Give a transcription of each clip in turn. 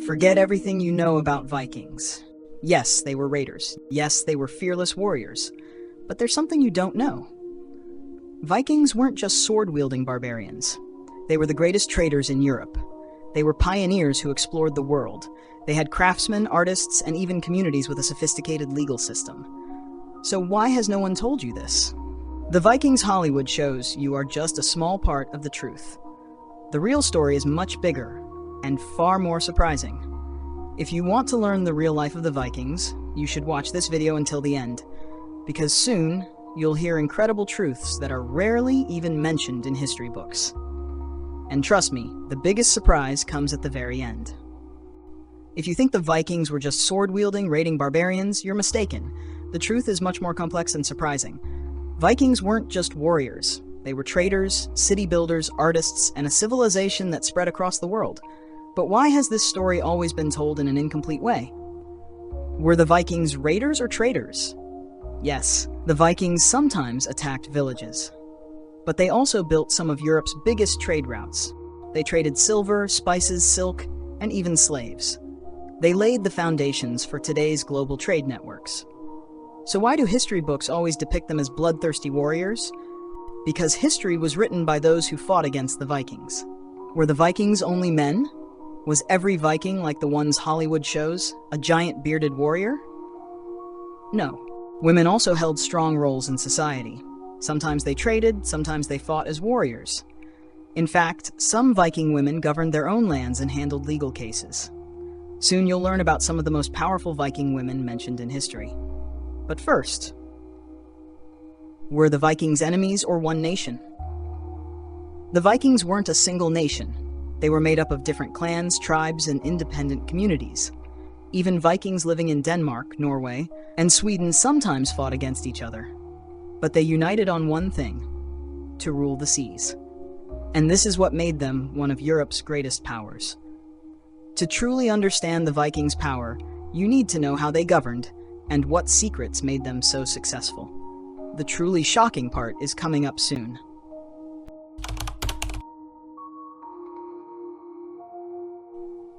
Forget everything you know about Vikings. Yes, they were raiders. Yes, they were fearless warriors. But there's something you don't know. Vikings weren't just sword-wielding barbarians. They were the greatest traders in Europe. They were pioneers who explored the world. They had craftsmen, artists, and even communities with a sophisticated legal system. So why has no one told you this? The Vikings Hollywood shows you are just a small part of the truth. The real story is much bigger and far more surprising. If you want to learn the real life of the Vikings, you should watch this video until the end, because soon you'll hear incredible truths that are rarely even mentioned in history books. And trust me, the biggest surprise comes at the very end. If you think the Vikings were just sword-wielding, raiding barbarians, you're mistaken. The truth is much more complex and surprising. Vikings weren't just warriors. They were traders, city builders, artists, and a civilization that spread across the world. But why has this story always been told in an incomplete way? Were the Vikings raiders or traders? Yes, the Vikings sometimes attacked villages. But they also built some of Europe's biggest trade routes. They traded silver, spices, silk, and even slaves. They laid the foundations for today's global trade networks. So why do history books always depict them as bloodthirsty warriors? Because history was written by those who fought against the Vikings. Were the Vikings only men? Was every Viking like the ones Hollywood shows, a giant bearded warrior? No. Women also held strong roles in society. Sometimes they traded, sometimes they fought as warriors. In fact, some Viking women governed their own lands and handled legal cases. Soon you'll learn about some of the most powerful Viking women mentioned in history. But first, were the Vikings enemies or one nation? The Vikings weren't a single nation. They were made up of different clans, tribes, and independent communities. Even Vikings living in Denmark, Norway, and Sweden sometimes fought against each other. But they united on one thing: to rule the seas. And this is what made them one of Europe's greatest powers. To truly understand the Vikings' power, you need to know how they governed and what secrets made them so successful. The truly shocking part is coming up soon.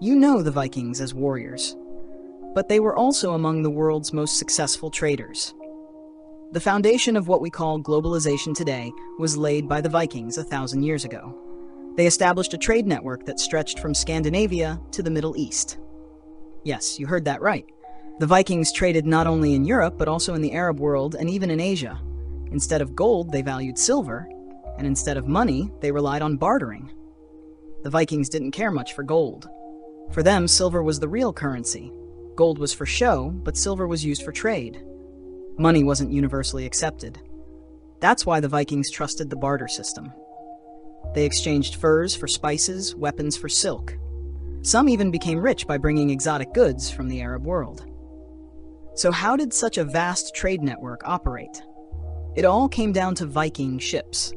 You know the Vikings as warriors, but they were also among the world's most successful traders. The foundation of what we call globalization today was laid by the Vikings 1,000 years ago. They established a trade network that stretched from Scandinavia to the Middle East. Yes, you heard that right. The Vikings traded not only in Europe, but also in the Arab world and even in Asia. Instead of gold, they valued silver, and instead of money, they relied on bartering. The Vikings didn't care much for gold. For them, silver was the real currency. Gold was for show, but silver was used for trade. Money wasn't universally accepted. That's why the Vikings trusted the barter system. They exchanged furs for spices, weapons for silk. Some even became rich by bringing exotic goods from the Arab world. So how did such a vast trade network operate? It all came down to Viking ships.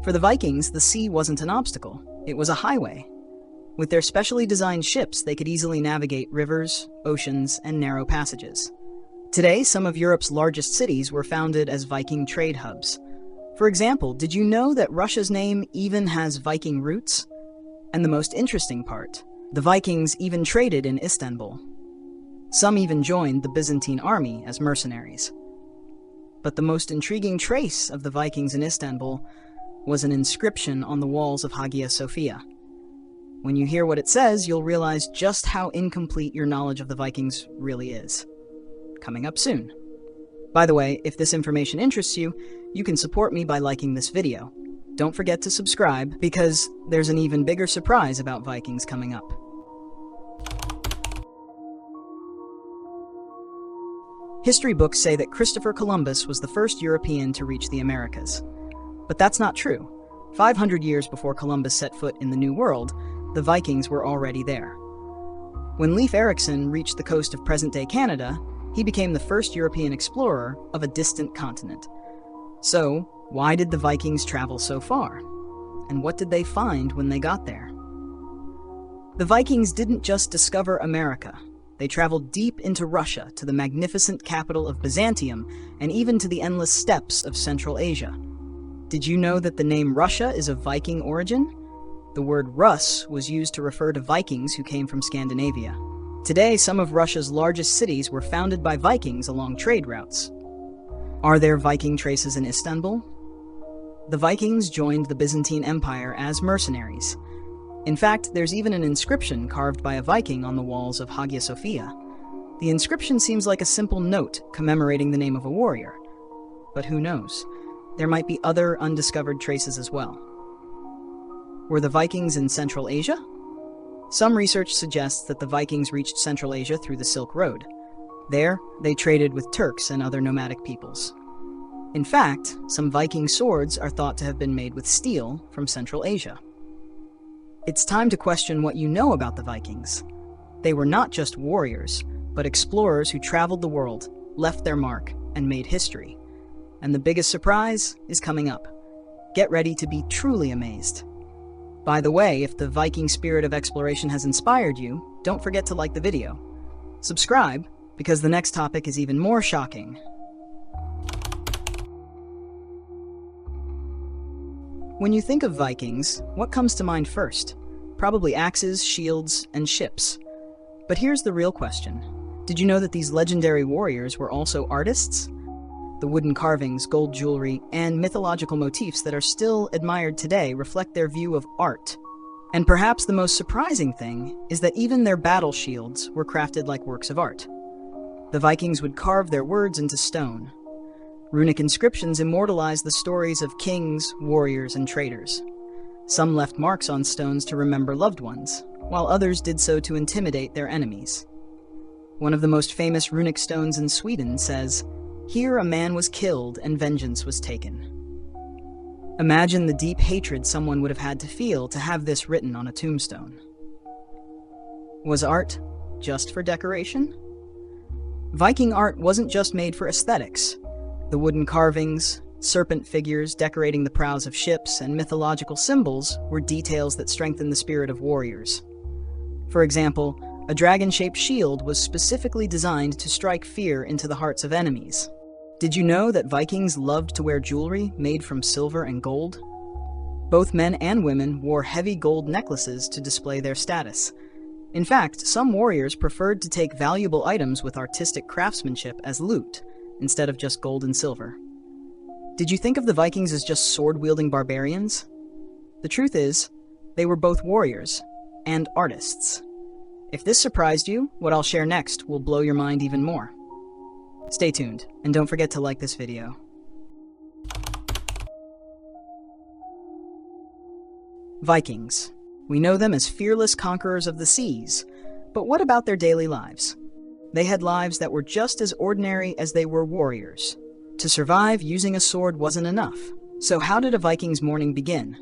For the Vikings, the sea wasn't an obstacle. It was a highway. With their specially designed ships, they could easily navigate rivers, oceans, and narrow passages. Today, some of Europe's largest cities were founded as Viking trade hubs. For example, did you know that Russia's name even has Viking roots? And the most interesting part, the Vikings even traded in Istanbul. Some even joined the Byzantine army as mercenaries. But the most intriguing trace of the Vikings in Istanbul was an inscription on the walls of Hagia Sophia. When you hear what it says, you'll realize just how incomplete your knowledge of the Vikings really is. Coming up soon. By the way, if this information interests you, you can support me by liking this video. Don't forget to subscribe, because there's an even bigger surprise about Vikings coming up. History books say that Christopher Columbus was the first European to reach the Americas. But that's not true. 500 years before Columbus set foot in the New World, the Vikings were already there. When Leif Erikson reached the coast of present-day Canada, he became the first European explorer of a distant continent. So, why did the Vikings travel so far? And what did they find when they got there? The Vikings didn't just discover America. They traveled deep into Russia, to the magnificent capital of Byzantium, and even to the endless steppes of Central Asia. Did you know that the name Russia is of Viking origin? The word Russ was used to refer to Vikings who came from Scandinavia. Today, some of Russia's largest cities were founded by Vikings along trade routes. Are there Viking traces in Istanbul? The Vikings joined the Byzantine Empire as mercenaries. In fact, there's even an inscription carved by a Viking on the walls of Hagia Sophia. The inscription seems like a simple note commemorating the name of a warrior. But who knows? There might be other undiscovered traces as well. Were the Vikings in Central Asia? Some research suggests that the Vikings reached Central Asia through the Silk Road. There, they traded with Turks and other nomadic peoples. In fact, some Viking swords are thought to have been made with steel from Central Asia. It's time to question what you know about the Vikings. They were not just warriors, but explorers who traveled the world, left their mark, and made history. And the biggest surprise is coming up. Get ready to be truly amazed. By the way, if the Viking spirit of exploration has inspired you, don't forget to like the video. Subscribe, because the next topic is even more shocking. When you think of Vikings, what comes to mind first? Probably axes, shields, and ships. But here's the real question. Did you know that these legendary warriors were also artists? The wooden carvings, gold jewelry, and mythological motifs that are still admired today reflect their view of art. And perhaps the most surprising thing is that even their battle shields were crafted like works of art. The Vikings would carve their words into stone. Runic inscriptions immortalize the stories of kings, warriors, and traders. Some left marks on stones to remember loved ones, while others did so to intimidate their enemies. One of the most famous runic stones in Sweden says, "Here a man was killed and vengeance was taken." Imagine the deep hatred someone would have had to feel to have this written on a tombstone. Was art just for decoration? Viking art wasn't just made for aesthetics. The wooden carvings, serpent figures decorating the prows of ships, and mythological symbols were details that strengthened the spirit of warriors. For example, a dragon-shaped shield was specifically designed to strike fear into the hearts of enemies. Did you know that Vikings loved to wear jewelry made from silver and gold? Both men and women wore heavy gold necklaces to display their status. In fact, some warriors preferred to take valuable items with artistic craftsmanship as loot, instead of just gold and silver. Did you think of the Vikings as just sword-wielding barbarians? The truth is, they were both warriors and artists. If this surprised you, what I'll share next will blow your mind even more. Stay tuned, and don't forget to like this video. Vikings. We know them as fearless conquerors of the seas, but what about their daily lives? They had lives that were just as ordinary as they were warriors. To survive, using a sword wasn't enough. So how did a Viking's morning begin?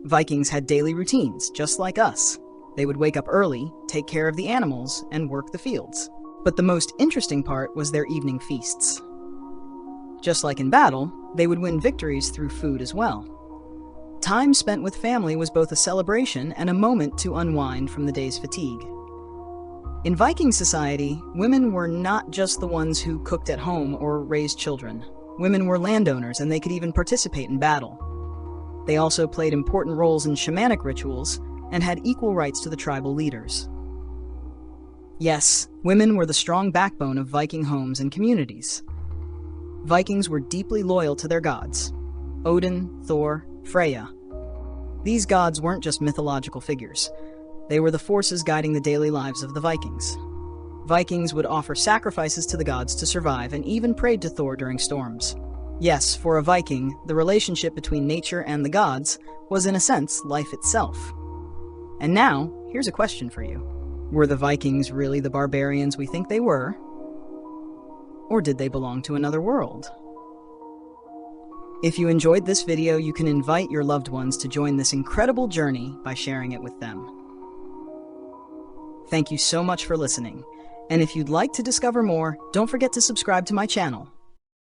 Vikings had daily routines, just like us. They would wake up early, take care of the animals, and work the fields. But the most interesting part was their evening feasts. Just like in battle, they would win victories through food as well. Time spent with family was both a celebration and a moment to unwind from the day's fatigue. In Viking society, women were not just the ones who cooked at home or raised children. Women were landowners, and they could even participate in battle. They also played important roles in shamanic rituals and had equal rights to the tribal leaders. Yes, women were the strong backbone of Viking homes and communities. Vikings were deeply loyal to their gods: Odin, Thor, Freya. These gods weren't just mythological figures. They were the forces guiding the daily lives of the Vikings. Vikings would offer sacrifices to the gods to survive and even prayed to Thor during storms. Yes, for a Viking, the relationship between nature and the gods was in a sense life itself. And now, here's a question for you. Were the Vikings really the barbarians we think they were? Or did they belong to another world? If you enjoyed this video, you can invite your loved ones to join this incredible journey by sharing it with them. Thank you so much for listening. And if you'd like to discover more, don't forget to subscribe to my channel.